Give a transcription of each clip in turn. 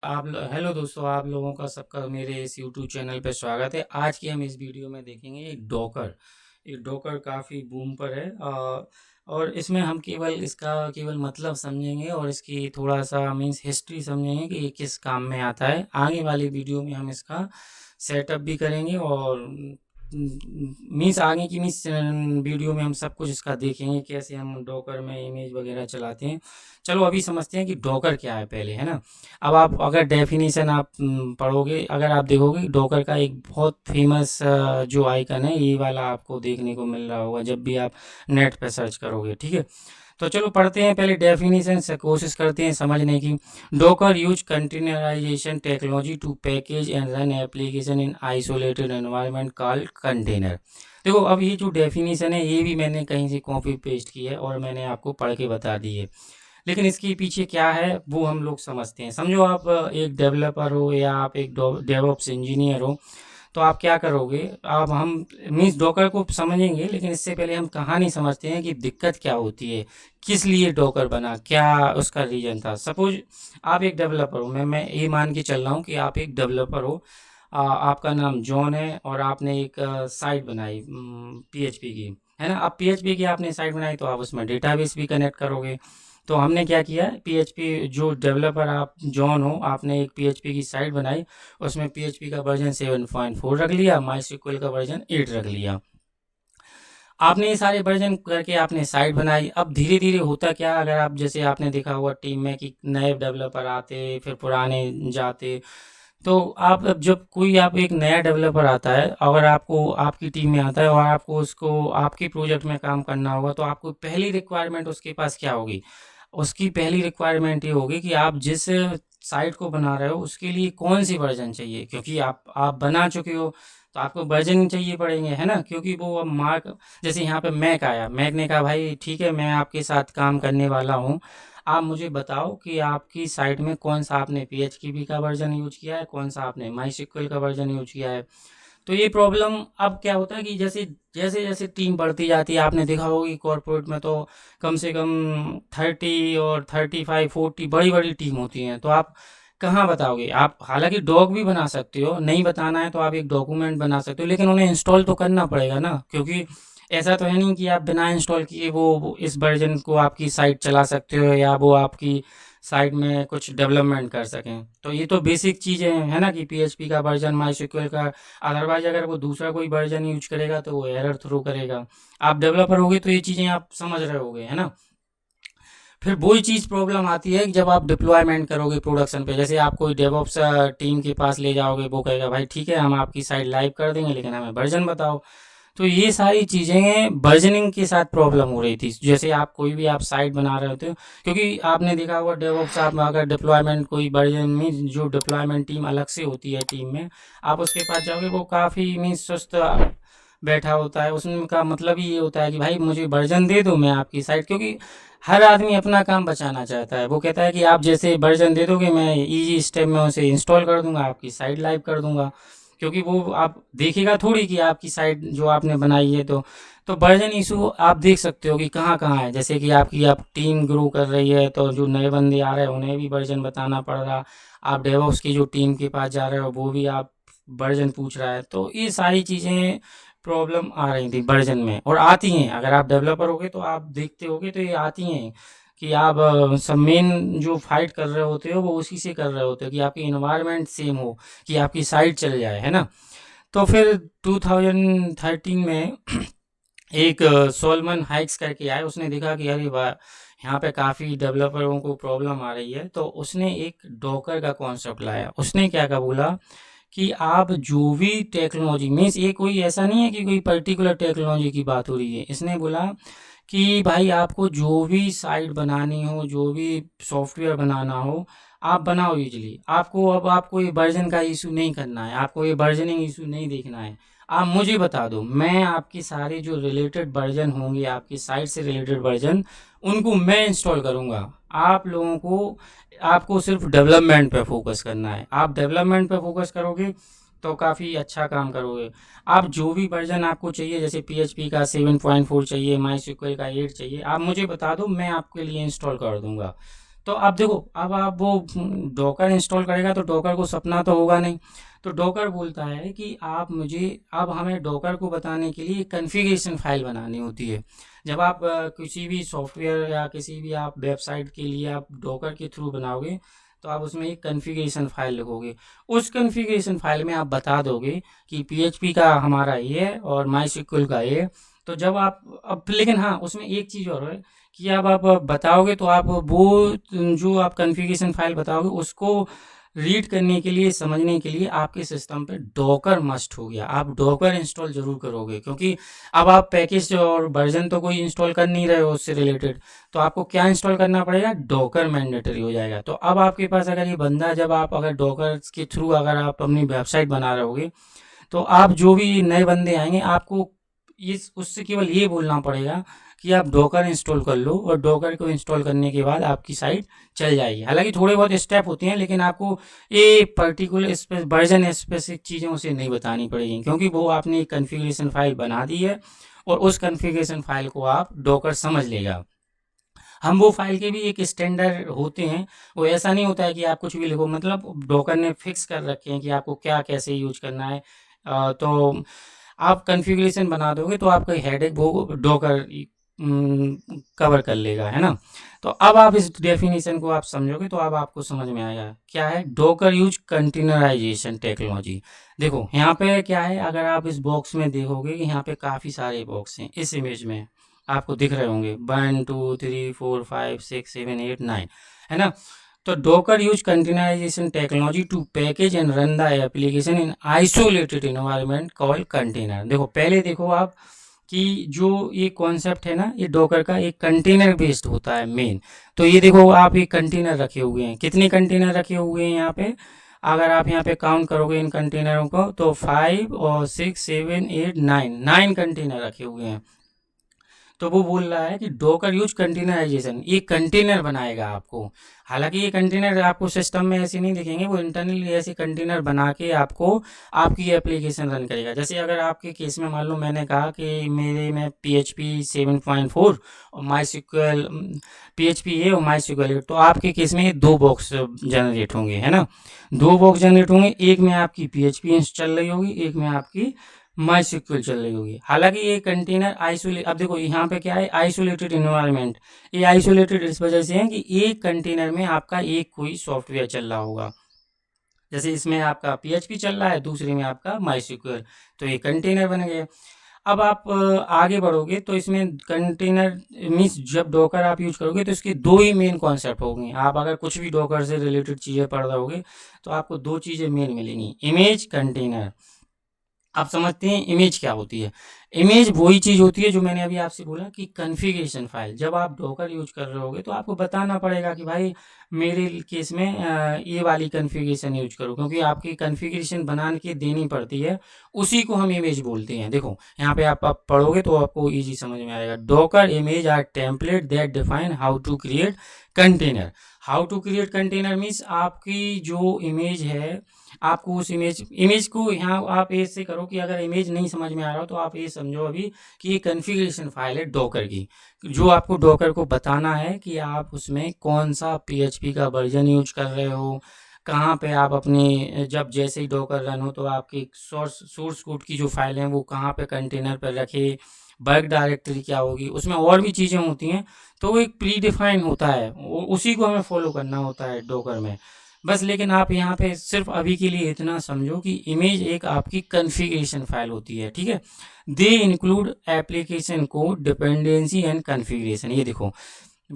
Hello दोस्तों, आप लोगों का सबका मेरे इस यूट्यूब चैनल पे स्वागत है। आज की हम इस वीडियो में देखेंगे एक डॉकर काफ़ी बूम पर है। और इसमें हम केवल मतलब समझेंगे और इसकी थोड़ा सा मीन्स हिस्ट्री समझेंगे कि ये किस काम में आता है। आगे वाली वीडियो में हम इसका सेटअप भी करेंगे और मीन्स आगे की मीन्स वीडियो में हम सब कुछ इसका देखेंगे, कैसे हम डॉकर में इमेज वगैरह चलाते हैं। चलो अभी समझते हैं कि डॉकर क्या है पहले, है ना। अब आप अगर डेफिनेशन आप पढ़ोगे, अगर आप देखोगे डॉकर का एक बहुत फेमस जो आइकन है, ये वाला आपको देखने को मिल रहा होगा जब भी आप नेट पे सर्च करोगे, ठीक है। तो चलो पढ़ते हैं, पहले डेफिनेशन से कोशिश करते हैं समझने की। Docker use containerisation technology to package and run application in isolated environment called container. देखो, अब ये जो डेफिनेशन है ये भी मैंने कहीं से कॉपी पेस्ट की है और मैंने आपको पढ़ के बता दी है, लेकिन इसके पीछे क्या है वो हम लोग समझते हैं। समझो आप एक डेवलपर हो या आप एक डेवऑप्स इंजीनियर हो, तो आप क्या करोगे। आप हम मीन्स डॉकर को समझेंगे, लेकिन इससे पहले हम कहानी समझते हैं कि दिक्कत क्या होती है, किस लिए डॉकर बना, क्या उसका रीजन था। सपोज आप एक डेवलपर हो, मैं ये मान के चल रहा हूँ कि आप एक डेवलपर हो। आपका नाम जॉन है और आपने एक साइट बनाई पीएचपी की, है ना। अब पीएचपी की आपने साइट बनाई तो आप उसमें डेटाबेस भी कनेक्ट करोगे। तो हमने क्या किया, पीएचपी जो डेवलपर आप जॉन हो, आपने एक पीएचपी की साइट बनाई, उसमें पीएचपी का वर्जन 7.4 रख लिया, माई सिक्वल का वर्जन 8 रख लिया। आपने ये सारे वर्जन करके आपने साइट बनाई। अब धीरे धीरे होता क्या, अगर आप जैसे आपने देखा हुआ टीम में कि नए डेवलपर आते फिर पुराने जाते। तो अब जब कोई आप एक नया डेवलपर आता है, अगर आपको आपकी टीम में आता है और आपको उसको आपके प्रोजेक्ट में काम करना होगा, तो आपको पहली रिक्वायरमेंट उसके पास क्या होगी। उसकी पहली रिक्वायरमेंट ये होगी कि आप जिस साइट को बना रहे हो उसके लिए कौन सी वर्जन चाहिए, क्योंकि आप बना चुके हो तो आपको वर्जन चाहिए पड़ेंगे, है ना। क्योंकि वो अब मार्क, जैसे यहाँ पे मैक आया, मैक ने कहा भाई ठीक है मैं आपके साथ काम करने वाला हूँ, आप मुझे बताओ कि आपकी साइट में कौन सा आपने पीएचपी का वर्जन यूज किया है, कौन सा आपने माई सिक्वल का वर्जन यूज किया है। तो ये प्रॉब्लम अब क्या होता है कि जैसे जैसे जैसे टीम बढ़ती जाती है, आपने देखा होगा कि कॉर्पोरेट में तो कम से कम 30 और 35 40 बड़ी बड़ी टीम होती हैं। तो आप कहाँ बताओगे। आप हालांकि डॉग भी बना सकते हो, नहीं बताना है तो आप एक डॉक्यूमेंट बना सकते हो, लेकिन उन्हें इंस्टॉल तो करना पड़ेगा ना। क्योंकि ऐसा तो है नहीं कि आप बिना इंस्टॉल किए वो इस वर्जन को आपकी साइट चला सकते हो या वो आपकी साइट में कुछ डेवलपमेंट कर सकें। तो ये तो बेसिक चीज़ें हैं, है ना, कि पीएचपी का वर्जन, माई सिक्वल का। अदरवाइज अगर वो दूसरा कोई वर्जन यूज करेगा तो वो एरर थ्रो करेगा। आप डेवलपर होगे तो ये चीज़ें आप समझ रहे होगे, है ना। फिर वही चीज़ प्रॉब्लम आती है कि जब आप डिप्लॉयमेंट करोगे प्रोडक्शन पे, जैसे आप कोई डेवऑप्स टीम के पास ले जाओगे, वो कहेगा भाई ठीक है हम आपकी साइट लाइव कर देंगे लेकिन हमें वर्जन बताओ। तो ये सारी चीज़ें वर्जनिंग के साथ प्रॉब्लम हो रही थी। जैसे आप कोई भी आप साइट बना रहे होते हो, क्योंकि आपने देखा होगा डेवऑप्स, आप अगर डिप्लॉयमेंट कोई वर्जन में जो डिप्लॉयमेंट टीम अलग से होती है टीम में, आप उसके पास जाओगे वो काफ़ी मीन सुस्त बैठा होता है। उसमें का मतलब ही ये होता है कि भाई मुझे वर्जन दे दो मैं आपकी साइट, क्योंकि हर आदमी अपना काम बचाना चाहता है। वो कहता है कि आप जैसे वर्जन दे दोगे मैं इजी स्टेप में उसे इंस्टॉल कर दूंगा, आपकी साइट लाइव कर दूंगा। क्योंकि वो आप देखेगा थोड़ी कि आपकी साइट जो आपने बनाई है। तो वर्जन इशू आप देख सकते हो कि कहाँ कहाँ है। जैसे कि आप टीम ग्रो कर रही है तो जो नए बंदे आ रहे हैं उन्हें भी वर्जन बताना पड़ रहा। आप डेवऑप्स की जो टीम के पास जा रहे हो वो भी आप वर्जन पूछ रहा है। तो ये सारी चीज़ें प्रॉब्लम आ रही थी वर्जन में, और आती हैं। अगर आप डेवलपर होगे तो आप देखते होगे तो ये आती हैं कि आप सब मेन जो फाइट कर रहे होते हो वो उसी से कर रहे होते हो कि आपकी इन्वायरमेंट सेम हो, कि आपकी साइट चल जाए, है ना। तो फिर 2013 में एक सोलमन हाइक्स करके आए, उसने देखा कि अरे वाह यहाँ पे काफ़ी डेवलपरों को प्रॉब्लम आ रही है। तो उसने एक डॉकर का कॉन्सेप्ट लाया। उसने क्या कहा, बोला कि आप जो भी टेक्नोलॉजी मीन्स, ये कोई ऐसा नहीं है कि कोई पर्टिकुलर टेक्नोलॉजी की बात हो रही है। इसने बोला कि भाई आपको जो भी साइट बनानी हो, जो भी सॉफ्टवेयर बनाना हो, आप बनाओ इजीली। आपको ये वर्जन का इशू नहीं करना है, आपको ये वर्जनिंग इशू नहीं देखना है। आप मुझे बता दो, मैं आपकी सारे जो रिलेटेड वर्जन होंगे, आपकी साइट से रिलेटेड वर्जन, उनको मैं इंस्टॉल करूँगा। आप लोगों को आपको सिर्फ डेवलपमेंट पे फोकस करना है। आप डेवलपमेंट पे फोकस करोगे तो काफ़ी अच्छा काम करोगे। आप जो भी वर्जन आपको चाहिए, जैसे पीएचपी का 7.4 चाहिए, माई सिक्वल का 8 चाहिए, आप मुझे बता दो मैं आपके लिए इंस्टॉल कर दूंगा। तो आप देखो, अब आप वो डॉकर इंस्टॉल करेगा तो डॉकर को सपना तो होगा नहीं। तो डॉकर बोलता है कि आप मुझे, अब हमें डॉकर को बताने के लिए कॉन्फ़िगरेशन फाइल बनानी होती है। जब आप किसी भी सॉफ्टवेयर या किसी भी आप वेबसाइट के लिए आप डॉकर के थ्रू बनाओगे, तो आप उसमें एक कॉन्फ़िगरेशन फाइल लिखोगे। उस कॉन्फ़िगरेशन फाइल में आप बता दोगे कि पीएचपी का हमारा ये है और माईएसक्यूएल का ये है। तो जब आप अब, लेकिन हाँ, उसमें एक चीज़ और है कि अब आप बताओगे तो आप वो जो आप कॉन्फ़िगरेशन फाइल बताओगे उसको रीड करने के लिए, समझने के लिए आपके सिस्टम पे डॉकर मस्ट हो गया। आप डॉकर इंस्टॉल ज़रूर करोगे, क्योंकि अब आप पैकेज और वर्जन तो कोई इंस्टॉल कर नहीं रहे हो उससे रिलेटेड, तो आपको क्या इंस्टॉल करना पड़ेगा, डॉकर मैंडेटरी हो जाएगा। तो अब आपके पास अगर ये बंदा, जब आप अगर डॉकर के थ्रू अगर आप अपनी वेबसाइट बना रहे होगे, तो आप जो भी नए बंदे आएंगे आपको इस उससे केवल ये बोलना पड़ेगा कि आप डॉकर इंस्टॉल कर लो, और डॉकर को इंस्टॉल करने के बाद आपकी साइट चल जाएगी। हालांकि थोड़े बहुत स्टेप होते हैं, लेकिन आपको ये पर्टिकुलर वर्जन स्पेसिफिक चीज़ें उसे नहीं बतानी पड़ेगी, क्योंकि वो आपने एक कॉन्फ़िगरेशन फाइल बना दी है और उस कॉन्फ़िगरेशन फाइल को आप डॉकर समझ लेगा। हम वो फाइल के भी एक स्टैंडर्ड होते हैं, वो ऐसा नहीं होता है कि आप कुछ भी लिखो, मतलब डॉकर ने फिक्स कर रखे हैं कि आपको क्या कैसे यूज करना है। तो आप कॉन्फ़िगरेशन बना दोगे तो आपका हेडेक वो डॉकर कवर कर लेगा, है ना। तो अब आप इस डेफिनेशन को आप समझोगे तो अब आपको समझ में आएगा क्या है डॉकर यूज कंटेनराइजेशन टेक्नोलॉजी। देखो यहाँ पे क्या है, अगर आप इस बॉक्स में देखोगे कि यहाँ पे काफ़ी सारे बॉक्स हैं, इस इमेज में आपको दिख रहे होंगे 1 2 3 4 5 6 7 8 9, है ना। तो Docker use containerisation technology to package and run the application in isolated environment called container. देखो पहले देखो आप कि जो ये कॉन्सेप्ट है ना, ये डॉकर का एक कंटेनर बेस्ड होता है मेन। तो ये देखो आप एक कंटेनर रखे हुए हैं, कितने कंटेनर रखे हुए हैं यहाँ पे, अगर आप यहाँ पे काउंट करोगे इन कंटेनरों को तो 5 और 6 7 8 9 कंटेनर रखे हुए हैं। तो वो बोल रहा है कि डॉकर यूज कंटेनराइजेशन, ये कंटेनर बनाएगा आपको। हालांकि ये कंटेनर आपको सिस्टम में ऐसे नहीं दिखेंगे, वो इंटरनली ऐसे कंटेनर बना के आपको आपकी एप्लीकेशन रन करेगा। जैसे अगर आपके केस में मान लो मैंने कहा कि मेरे में PHP 7.4 और माईएसक्यूएल PHP है और माईएसक्यूएल है, तो आपके केस में दो बॉक्स जनरेट होंगे, है ना। दो बॉक्स जनरेट होंगे, एक में आपकी PHP चल रही होगी, एक में आपकी माईएसक्यूएल चल रही होगी। हालांकि ये कंटेनर आइसोलेट, अब देखो यहाँ पे क्या है, आइसोलेटेड इन्वायरमेंट। ये आइसोलेटेड इस वजह से है कि एक कंटेनर में आपका एक कोई सॉफ्टवेयर चल रहा होगा। जैसे इसमें आपका PHP चल रहा है, दूसरे में आपका माईएसक्यूएल, तो ये कंटेनर बन गए। अब आप आगे बढ़ोगे तो इसमें कंटेनर मीन्स जब डॉकर आप यूज करोगे तो इसके दो ही मेन कॉन्सेप्ट होंगे। आप अगर कुछ भी डॉकर से रिलेटेड चीज़ें पढ़ रहे होगे तो आपको दो चीज़ें मेन मिलेंगी, इमेज, कंटेनर। आप समझते हैं इमेज क्या होती है। इमेज वही चीज़ होती है जो मैंने अभी आपसे बोला कि कॉन्फ़िगरेशन फाइल। जब आप डॉकर यूज कर रहे होगे तो आपको बताना पड़ेगा कि भाई मेरे केस में ये वाली कॉन्फ़िगरेशन यूज करो, क्योंकि आपकी कॉन्फ़िगरेशन बना के देनी पड़ती है, उसी को हम इमेज बोलते हैं। देखो यहाँ पे आप पढ़ोगे तो आपको ईजी समझ में आएगा। Docker image are template that define how to create container. How to create container means आपकी जो इमेज है, आपको उस इमेज को यहाँ आप ऐसे करो कि अगर इमेज नहीं समझ में आ रहा हो तो आप ये समझो अभी कि ये कॉन्फ़िगरेशन फाइल है डॉकर की, जो आपको डॉकर को बताना है कि आप उसमें कौन सा PHP का वर्जन यूज कर रहे हो, कहाँ पे आप अपनी जब जैसे ही डॉकर रन हो तो आपकी सोर्स कोड की जो फाइल है वो कहाँ पे कंटेनर पर रखे, वर्क डायरेक्टरी क्या होगी, उसमें और भी चीज़ें होती हैं। तो वो एक प्री डिफाइन होता है, उसी को हमें फॉलो करना होता है डॉकर में बस। लेकिन आप यहाँ पे सिर्फ अभी के लिए इतना समझो कि इमेज एक आपकी कॉन्फ़िगरेशन फाइल होती है, ठीक है। They include application code, dependency and configuration. ये देखो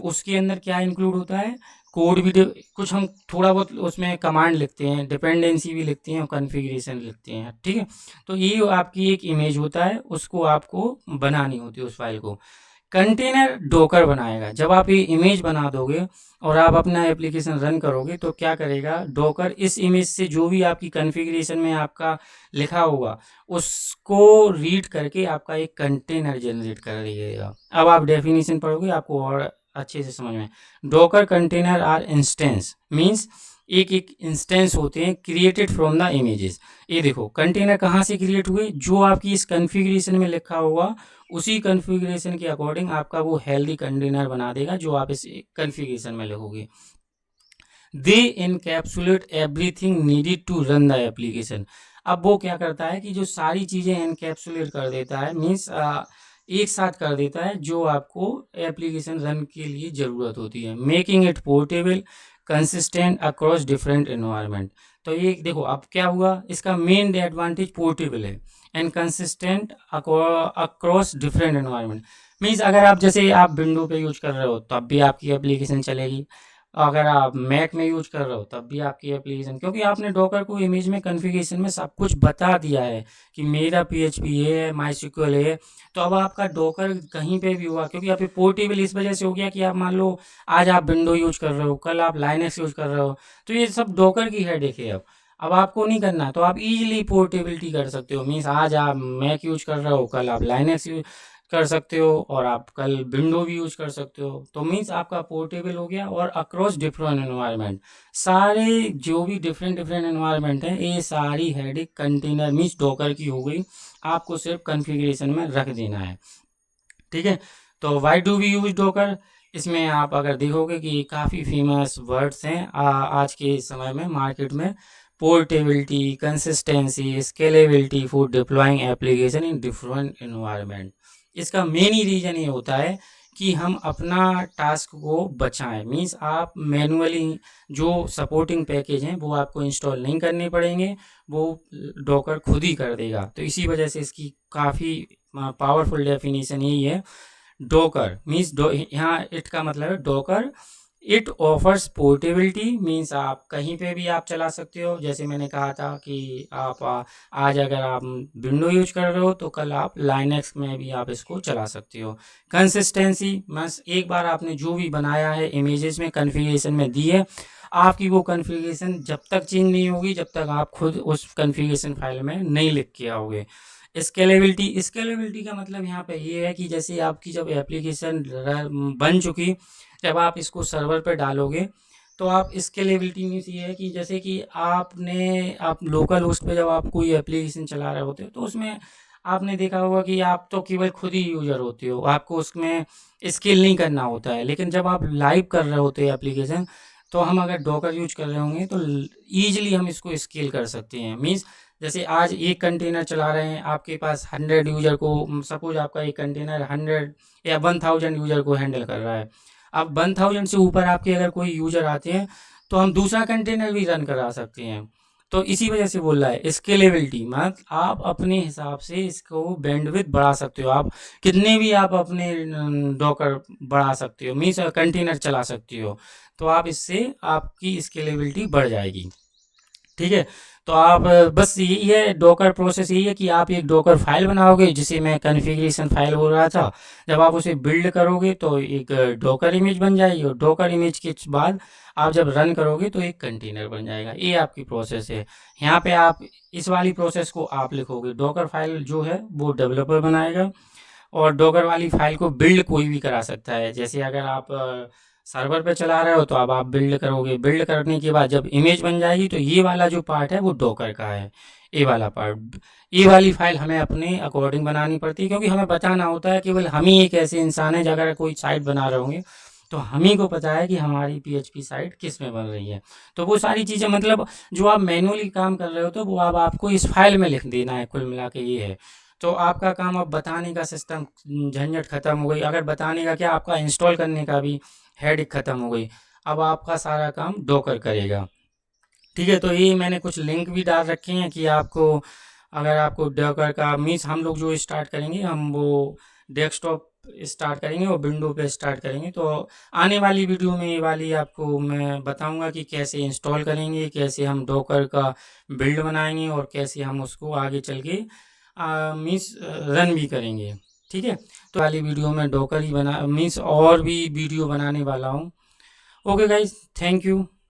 उसके अंदर क्या इंक्लूड होता है, कोड भी कुछ हम थोड़ा बहुत उसमें कमांड लिखते हैं, डिपेंडेंसी भी लिखते हैं और कॉन्फ़िगरेशन लिखते हैं, ठीक है। तो ये आपकी एक इमेज होता है, उसको आपको बनानी होती है उस फाइल को। कंटेनर डॉकर बनाएगा। जब आप ये इमेज बना दोगे और आप अपना एप्लीकेशन रन करोगे तो क्या करेगा डॉकर, इस इमेज से जो भी आपकी कॉन्फ़िगरेशन में आपका लिखा होगा उसको रीड करके आपका एक कंटेनर जनरेट कर देगा। अब आप डेफिनेशन पढ़ोगे आपको और अच्छे से समझ में। Docker container are instance means एक एक इंस्टेंस होते हैं क्रिएटेड फ्रॉम द इमेजेस। ये देखो कंटेनर कहाँ से क्रिएट हुए, जो आपकी इस कॉन्फ़िगरेशन में लिखा होगा उसी कॉन्फ़िगरेशन के अकॉर्डिंग आपका वो हेल्दी कंटेनर बना देगा जो आप इस कॉन्फ़िगरेशन में लिखोगे। They encapsulate everything needed to run the application. अब वो क्या करता है कि जो सारी चीज़ें इनकैप्सुलेट कर देता है, मीन्स एक साथ कर देता है जो आपको एप्लीकेशन रन के लिए ज़रूरत होती है, making it portable consistent across different environment. तो ये देखो अब क्या हुआ, इसका मेन एडवांटेज पोर्टेबल है and consistent across different environment. Means अगर आप जैसे आप विंडो पे यूज कर रहे हो तब भी आपकी एप्लीकेशन चलेगी, अगर आप मैक में यूज कर रहे हो तब भी आपकी एप्लीकेशन, क्योंकि आपने डॉकर को इमेज में कॉन्फ़िगरेशन में सब कुछ बता दिया है कि मेरा पीएचपी ये है, माईएसक्यूएल है। तो अब आपका डॉकर कहीं पे भी हुआ, क्योंकि आप पोर्टेबल इस वजह से हो गया कि आप मान लो आज आप विंडो यूज कर रहे हो, कल आप लाइनक्स यूज कर रहे हो, तो ये सब डॉकर की हेडेक है। अब आपको नहीं करना है तो आप इजीली पोर्टेबिलिटी कर सकते हो। मीन्स आज आप मैक यूज कर रहे हो, कल आप लाइनक्स यूज कर सकते हो, और आप कल विंडो भी यूज कर सकते हो। तो मीन्स आपका पोर्टेबल हो गया और अक्रॉस डिफरेंट एनवायरनमेंट, सारे जो भी डिफरेंट डिफरेंट एनवायरनमेंट है ये सारी हेडेक कंटेनर मीन्स डॉकर की हो गई, आपको सिर्फ कॉन्फ़िगरेशन में रख देना है। ठीक है, तो why do we use Docker, इसमें आप अगर देखोगे कि काफ़ी फेमस वर्ड्स हैं आज के समय में मार्केट में, portability, consistency, scalability for deploying application in different environment. इसका मेन ही रीज़न ये होता है कि हम अपना टास्क को बचाएं, मीन्स आप मैनुअली जो सपोर्टिंग पैकेज हैं वो आपको इंस्टॉल नहीं करने पड़ेंगे, वो डॉकर खुद ही कर देगा। तो इसी वजह से इसकी काफ़ी पावरफुल डेफिनेशन यही है। डॉकर मीन्स यहाँ इट का मतलब है Docker, it offers portability, means आप कहीं पे भी आप चला सकते हो। जैसे मैंने कहा था कि आप आज अगर आप विंडो यूज कर रहे हो तो कल आप लाइनक्स में भी आप इसको चला सकते हो। कंसिस्टेंसी मीन्स एक बार आपने जो भी बनाया है इमेजेस में कॉन्फ़िगरेशन में दी है, आपकी वो कॉन्फ़िगरेशन जब तक चेंज नहीं होगी जब तक आप खुद उस कॉन्फ़िगरेशन फाइल में नहीं लिख के आओगे। स्केलेबिलिटी, स्केलेबिलिटी का मतलब यहाँ पे ये है कि जैसे आपकी जब एप्लीकेशन बन चुकी, जब आप इसको सर्वर पे डालोगे तो आप स्केलेबिलिटी मीन्स ये है कि जैसे कि आप लोकल होस्ट पे जब आप कोई एप्लीकेशन चला रहे होते हो तो उसमें आपने देखा होगा कि आप तो केवल खुद ही यूजर होते हो, आपको उसमें स्केल नहीं करना होता है। लेकिन जब आप लाइव कर रहे होते हैं एप्लीकेशन, तो हम अगर डॉकर यूज कर रहे होंगे तो ईजिली हम इसको स्केल कर सकते हैं। मीन्स जैसे आज एक कंटेनर चला रहे हैं, आपके पास 100 यूजर को, सपोज आपका एक कंटेनर 100 या 1000 यूजर को हैंडल कर रहा है। अब 1000 से ऊपर आपके अगर कोई यूजर आते हैं तो हम दूसरा कंटेनर भी रन करा सकते हैं। तो इसी वजह से बोल रहा है स्केलेबिलिटी, मतलब आप अपने हिसाब से इसको बैंडविड्थ बढ़ा सकते हो, आप कितने भी आप अपने डॉकर बढ़ा सकते हो, मीन्स कंटेनर चला सकते हो, तो आप इससे आपकी स्केलेबिलिटी बढ़ जाएगी। ठीक है, तो आप बस यही है डॉकर प्रोसेस, यही है कि आप एक डॉकर फाइल बनाओगे जिसे मैं कॉन्फ़िगरेशन फाइल बोल रहा था। जब आप उसे बिल्ड करोगे तो एक डॉकर इमेज बन जाएगी, और डॉकर इमेज के बाद आप जब रन करोगे तो एक कंटेनर बन जाएगा। ये आपकी प्रोसेस है। यहाँ पे आप इस वाली प्रोसेस को आप लिखोगे, डॉकर फाइल जो है वो डेवलपर बनाएगा, और डॉकर वाली फाइल को बिल्ड कोई भी करा सकता है। जैसे अगर आप सर्वर पे चला रहे हो तो अब आप बिल्ड करोगे, बिल्ड करने के बाद जब इमेज बन जाएगी तो ये वाला जो पार्ट है वो डॉकर का है, ये वाला पार्ट। ये वाली फाइल हमें अपने अकॉर्डिंग बनानी पड़ती है, क्योंकि हमें बताना होता है केवल हम ही एक ऐसे इंसान है, अगर कोई साइट बना रहे होंगे तो हम ही को पता है कि हमारी पीएचपी साइट किस में बन रही है। तो वो सारी चीज़ें मतलब जो आप मैनुअली काम कर रहे हो तो वो अब आपको इस फाइल में लिख देना है, कुल मिला के ये है। तो आपका काम अब बताने का सिस्टम झंझट खत्म हो गई, अगर बताने का क्या, आपका इंस्टॉल करने का भी हेडेक खत्म हो गई। अब आपका सारा काम डॉकर करेगा। ठीक है, तो ये मैंने कुछ लिंक भी डाल रखे हैं कि आपको अगर आपको डॉकर का मीन्स, हम लोग जो स्टार्ट करेंगे हम वो डेस्कटॉप स्टार्ट करेंगे और विंडो पे स्टार्ट करेंगे। तो आने वाली वीडियो में ये वाली आपको मैं बताऊंगा कि कैसे इंस्टॉल करेंगे, कैसे हम डॉकर का बिल्ड बनाएंगे, और कैसे हम उसको आगे चल के मीन्स रन भी करेंगे। ठीक है, तो वाली वीडियो में डॉकर ही बना मीन्स और भी वीडियो बनाने वाला हूँ। Okay guys, thank you.